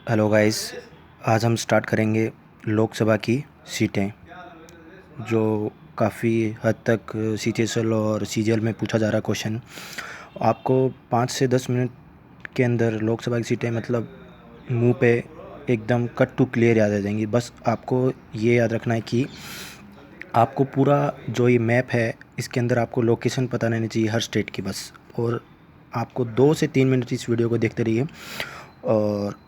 Hello guys. आज हम start करेंगे लोकसभा की सीटें, जो काफ़ी हद तक सीजीएल और सीजीएल में पूछा जा रहा क्वेश्चन। आपको 5 से 10 मिनट के अंदर लोकसभा की सीटें मतलब मुंह पे एकदम कट टू क्लियर याद आ जाएंगी। बस आपको ये याद रखना है कि आपको पूरा जो ये मैप है इसके अंदर आपको लोकेशन पता रहनी चाहिए हर स्टेट की बस। और आपको 2 से 3 मिनट इस वीडियो को देखते रहिए और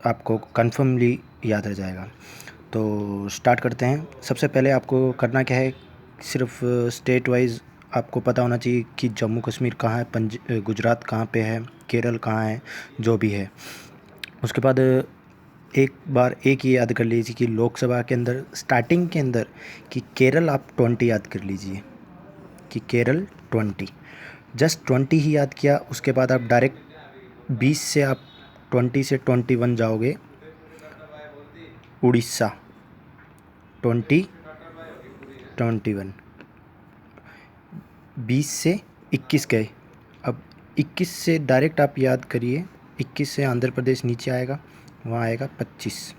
आपको कन्फर्मली याद रह जाएगा। तो स्टार्ट करते हैं। सबसे पहले आपको करना क्या है, सिर्फ स्टेट वाइज आपको पता होना चाहिए कि जम्मू कश्मीर कहाँ है, गुजरात कहाँ पे है, केरल कहाँ है, जो भी है। उसके बाद एक बार एक ये याद कर लीजिए कि लोकसभा के अंदर स्टार्टिंग के अंदर कि केरल आप 20 याद कर लीजिए कि केरल 20, जस्ट 20 ही याद किया। उसके बाद आप डायरेक्ट 20 से आप 20 से 21 जाओगे। उड़ीसा 20 21, 20 से 21 गए। अब 21 से डायरेक्ट आप याद करिए, 21 से आंध्र प्रदेश नीचे आएगा, वहाँ आएगा 25।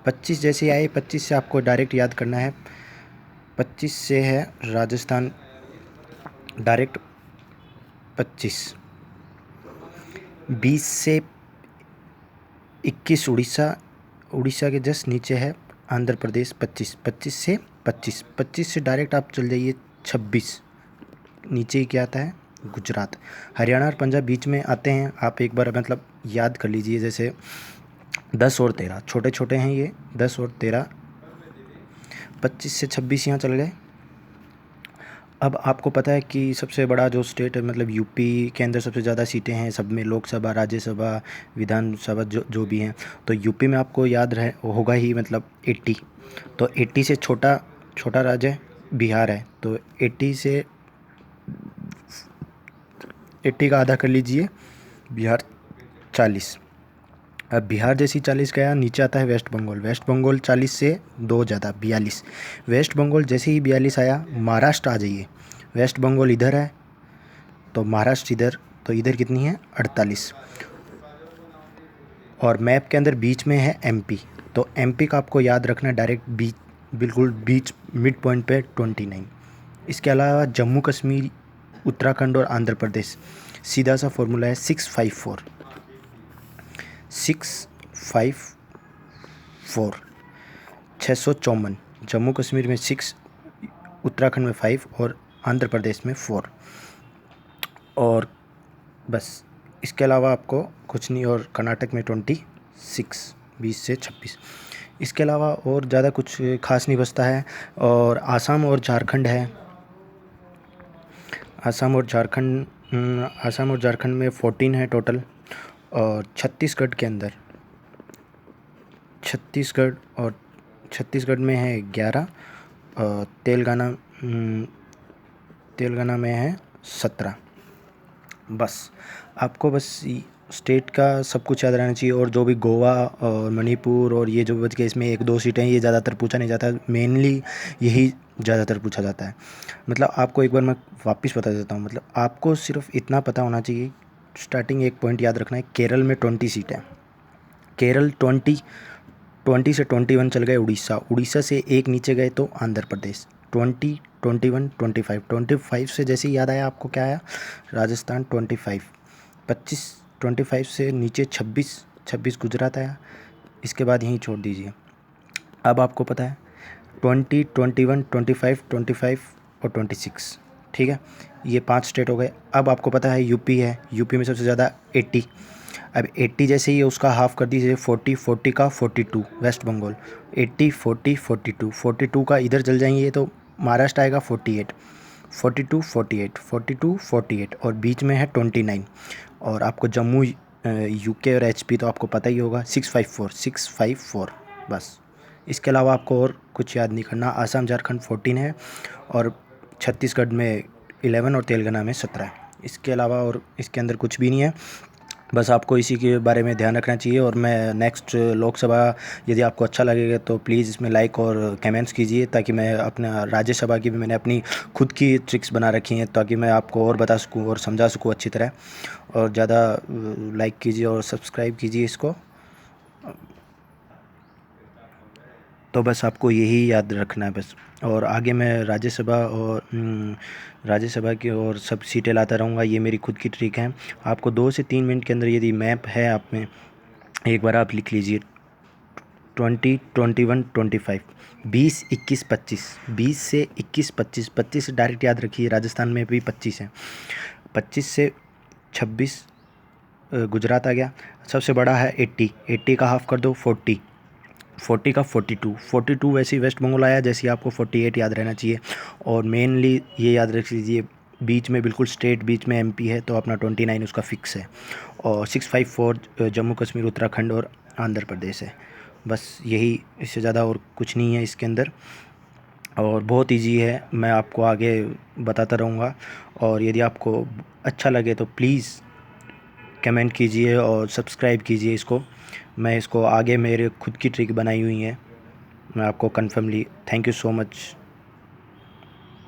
25 जैसे आए, 25 से आपको डायरेक्ट याद करना है। 25 से है राजस्थान, डायरेक्ट 25। 20 से 21 उड़ीसा, उड़ीसा के जस्ट नीचे है आंध्र प्रदेश 25। 25 से 25 से डायरेक्ट आप चल जाइए 26, नीचे ही क्या आता है गुजरात। हरियाणा और पंजाब बीच में आते हैं। आप एक बार मतलब याद कर लीजिए, जैसे 10 और 13 छोटे छोटे हैं ये, 10 और 13, 25 से 26 यहाँ चल गए। अब आपको पता है कि सबसे बड़ा जो स्टेट है मतलब यूपी के अंदर सबसे ज़्यादा सीटें हैं सब में, लोकसभा, राज्यसभा, विधानसभा जो जो भी हैं। तो यूपी में आपको याद रहे होगा ही मतलब 80। तो 80 से छोटा छोटा राज्य बिहार है, तो 80 से 80 का आधा कर लीजिए, बिहार 40। अब बिहार जैसी 40 गया, नीचे आता है वेस्ट बंगाल। वेस्ट बंगाल 40 से 2 ज़्यादा 42। वेस्ट बंगाल जैसे ही 42 आया, महाराष्ट्र आ जाइए। वेस्ट बंगाल इधर है तो महाराष्ट्र इधर, तो इधर कितनी है 48। और मैप के अंदर बीच में है एमपी, तो एमपी का आपको याद रखना है डायरेक्ट बीच, बिल्कुल बीच मिड पॉइंट पे 29। इसके अलावा जम्मू कश्मीर, उत्तराखंड और आंध्र प्रदेश सीधा सा फॉर्मूला है 654। 654 654। जम्मू कश्मीर में 6, उत्तराखंड में 5 और आंध्र प्रदेश में 4। और बस इसके अलावा आपको कुछ नहीं। और कर्नाटक में 26, 20 से 26। इसके अलावा और ज़्यादा कुछ खास नहीं बचता है। और आसाम और झारखंड है। आसाम और झारखंड में 14 है टोटल। और छत्तीसगढ़ के अंदर, छत्तीसगढ़ में है 11। और तेलंगाना में है 17। बस आपको बस स्टेट का सब कुछ याद रहना चाहिए। और जो भी गोवा और मणिपुर और ये जो बच गए, इसमें 1-2 सीटें हैं, ये ज़्यादातर पूछा नहीं जाता, मेनली यही ज़्यादातर पूछा जाता है। मतलब आपको एक बार मैं वापस बता देता हूँ, मतलब आपको सिर्फ इतना पता होना चाहिए, स्टार्टिंग एक पॉइंट याद रखना है, केरल में 20 सीटें। केरल 20, 20 से 21 चल गए उड़ीसा, उड़ीसा से एक नीचे गए तो आंध्र प्रदेश 20, 21, 25। 25 से जैसे ही याद आया आपको क्या आया, राजस्थान 25। 25, 25 से नीचे 26, 26 गुजरात आया। इसके बाद यहीं छोड़ दीजिए। अब आपको पता है 20, 21, 25, 25 और 26, ठीक है। ये 5 स्टेट हो गए। अब आपको पता है यूपी है, यूपी में सबसे ज़्यादा 80। अब 80 जैसे ही उसका हाफ कर दीजिए 40, 40 का 42 वेस्ट बंगाल, 80, 40, 42, 42 का इधर चल जाएंगे तो महाराष्ट्र आएगा 48, 42, 48, 42, 48 और बीच में है 29। और आपको जम्मू, यूके और एचपी तो आपको पता ही होगा 654, 654 बस। इसके अलावा आपको और कुछ याद नहीं करना। आसाम झारखंड 14 है और छत्तीसगढ़ में 11 और तेलंगाना में 17 है। इसके अलावा और इसके अंदर कुछ भी नहीं है। बस आपको इसी के बारे में ध्यान रखना चाहिए। और मैं नेक्स्ट लोकसभा, यदि आपको अच्छा लगेगा तो प्लीज़ इसमें लाइक और कमेंट्स कीजिए, ताकि मैं अपना राज्यसभा की भी मैंने अपनी खुद की ट्रिक्स बना रखी हैं, ताकि मैं आपको और बता सकूं और समझा सकूं अच्छी तरह। और ज़्यादा लाइक कीजिए और सब्सक्राइब कीजिए इसको। तो बस आपको यही याद रखना है बस। और आगे मैं राज्यसभा की और सब सीटें लाता रहूँगा, ये मेरी खुद की ट्रिक है। आपको 2 से 3 मिनट के अंदर यदि मैप है आप में, एक बार आप लिख लीजिए 20, 21, 25, 20, 21, 25, 20 से 21, 25, 25 से डायरेक्ट याद रखिए, राजस्थान में भी 25 है, 25 से 26 गुजरात आ गया। सबसे बड़ा है 80, 80 का हाफ कर दो 40, 40 का 42, 42 वैसे ही वेस्ट बंगाल आया, जैसे आपको 48 याद रहना चाहिए। और मेनली ये याद रख लीजिए, बीच में बिल्कुल स्ट्रेट बीच में एमपी है, तो अपना 29 उसका फिक्स है। और 654 जम्मू कश्मीर, उत्तराखंड और आंध्र प्रदेश है। बस यही, इससे ज़्यादा और कुछ नहीं है इसके अंदर। और बहुत इजी है, मैं आपको आगे बताता रहूँगा। और यदि आपको अच्छा लगे तो प्लीज़ कमेंट कीजिए और सब्सक्राइब कीजिए इसको। मैं इसको आगे मेरे खुद की ट्रिक बनाई हुई है, मैं आपको confirmly thank you so much.